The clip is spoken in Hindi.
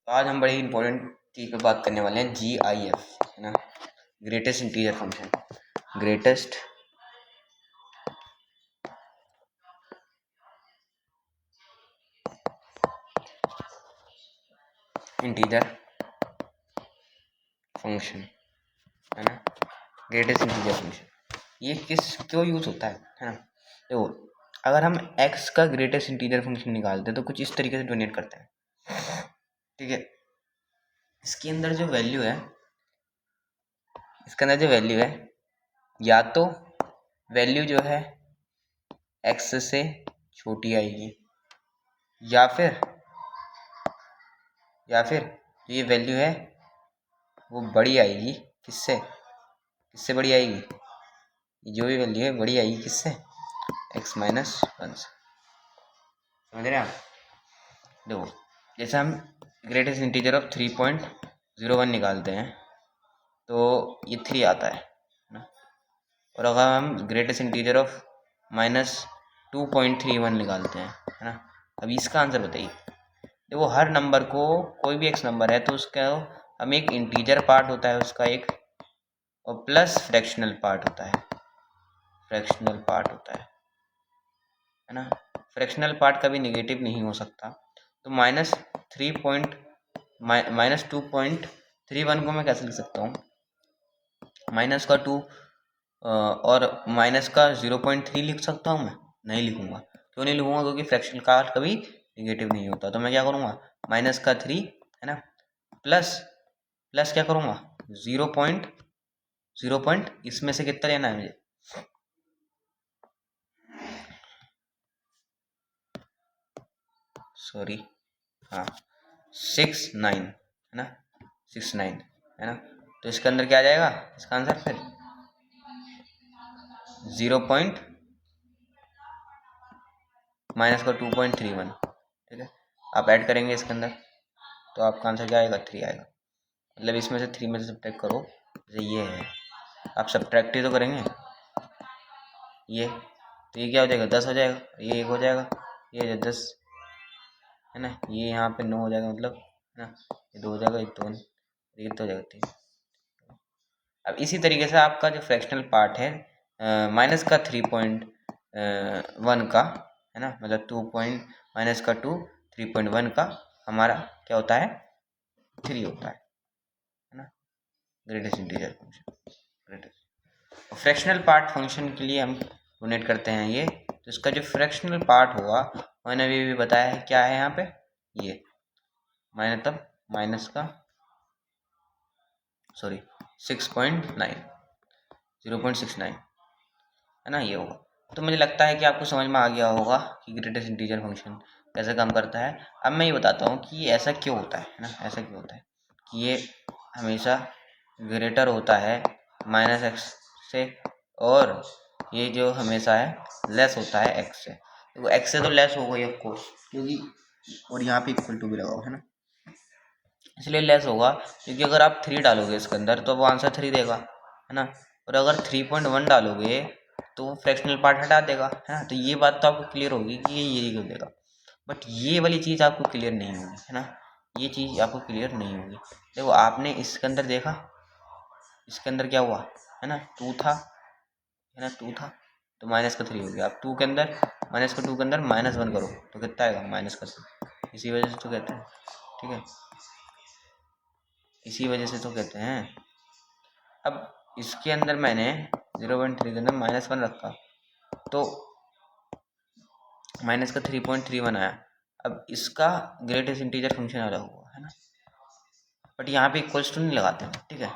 तो आज हम बड़ी इंपॉर्टेंट चीज़ पे बात करने वाले हैं, GIF, है ना, greatest integer function. Greatest integer function, है ना, ग्रेटेस्ट इंटीजर फंक्शन। ये किस क्यों यूज़ होता है ना। देखो, अगर हम x का ग्रेटेस्ट इंटीजर फंक्शन निकालते हैं तो कुछ इस तरीके से डोनेट करते हैं, ठीक है। इसके अंदर जो वैल्यू है, या तो वैल्यू जो है x से छोटी आएगी, या फिर ये वैल्यू है वो बड़ी आएगी। किससे बड़ी आएगी? जो भी वैल्यू है बड़ी आएगी किससे? x-1 से। समझ रहे हैं आप? देखो, जैसे हम ग्रेटेस्ट इंटीजर ऑफ 3.01 निकालते हैं तो ये 3 आता है ना। और अगर हम ग्रेटेस्ट इंटीजर ऑफ -2.31 निकालते हैं, है ना, अभी इसका आंसर बताइए। देखो, हर नंबर को, कोई भी x नंबर है तो उसका हम एक इंटीजर पार्ट होता है उसका एक, और प्लस फ्रैक्शनल पार्ट होता है, है ना। फ्रैक्शनल पार्ट कभी नेगेटिव नहीं हो सकता। तो -2.31 को मैं कैसे लिख सकता हूँ? माइनस का 2 और माइनस का 0.3 लिख सकता हूँ मैं? नहीं लिखूंगा। क्यों नहीं लिखूंगा? क्योंकि फ्रैक्शनल पार्ट कभी नेगेटिव नहीं होता। तो मैं क्या करूँगा? माइनस का 3, है ना, प्लस क्या करूँगा? 0. इसमें से कितना लेना है मुझे? सॉरी, हाँ, 6.9, है ना, 6.9, है ना। तो इसके अंदर क्या आ जाएगा इसका आंसर? फिर 0. माइनस का 2.31, ठीक है। आप ऐड करेंगे इसके अंदर तो आपका आंसर क्या आएगा? 3 आएगा। मतलब इसमें से 3 में से सब्ट्रैक्ट करो, जैसे ये है, आप सब्ट्रैक्ट ही तो करेंगे ये, तो ये क्या हो जाएगा? 10 हो जाएगा, ये 1 हो जाएगा, ये 10, है ना, ये यहाँ पे 9 हो जाएगा, मतलब, है ना, ये 2 हो जाएगा, ये 2, ये तो हो जाएगा 3। अब इसी तरीके से आपका जो फ्रैक्शनल पार्ट है माइनस का 3.1 का, है ना, मतलब 3.1 का हमारा क्या होता है? 3 होता है ना, greatest integer function, greatest. Fractional part function के लिए हम डोनेट करते हैं ये, तो इसका जो फ्रैक्शनल पार्ट होगा, मैंने अभी भी बताया है क्या है यहाँ पे, ये माइनस का 6.9, 0.69, है ना, ये होगा। तो मुझे लगता है कि आपको समझ में आ गया होगा कि ग्रेटेस्ट इंटीजर फंक्शन कैसे काम करता है। अब मैं ये बताता हूँ कि ये ऐसा क्यों होता है ना, ऐसा क्यों होता है कि ये हमेशा ग्रेटर होता है -x से, और ये जो हमेशा है लेस होता है x से। तो x से तो लेस होगा ही ऑफकोर्स, क्योंकि, और यहाँ पे इक्वल टू भी लगा हुआ है ना, इसलिए लेस होगा। क्योंकि अगर आप 3 डालोगे इसके अंदर तो वो आंसर 3 देगा, है ना। और अगर 3.1 डालोगे तो वो फ्रैक्शनल पार्ट हटा देगा, है ना। तो ये बात तो आपको क्लियर होगी कि ये क्यों देगा, बट ये वाली चीज़ आपको क्लियर नहीं होगी, है ना, ये चीज़ आपको क्लियर नहीं होगी। देखो, आपने इसके अंदर देखा, इसके अंदर क्या हुआ, है ना, 2 था, है ना, 2 था, तो माइनस का 3 हो गया। अब 2 के अंदर, -2 के अंदर -1 करो तो कितना आएगा? -3। इसी वजह से तो कहते हैं, ठीक है, इसी वजह से तो कहते हैं। अब इसके अंदर मैंने 0.3 के अंदर -1 रखा तो माइनस का 3.31 आया। अब इसका ग्रेटेस्ट इंटीजर फंक्शन अलग हुआ, है ना, बट यहाँ पे इक्वल्स टू नहीं लगाते हैं, ठीक है।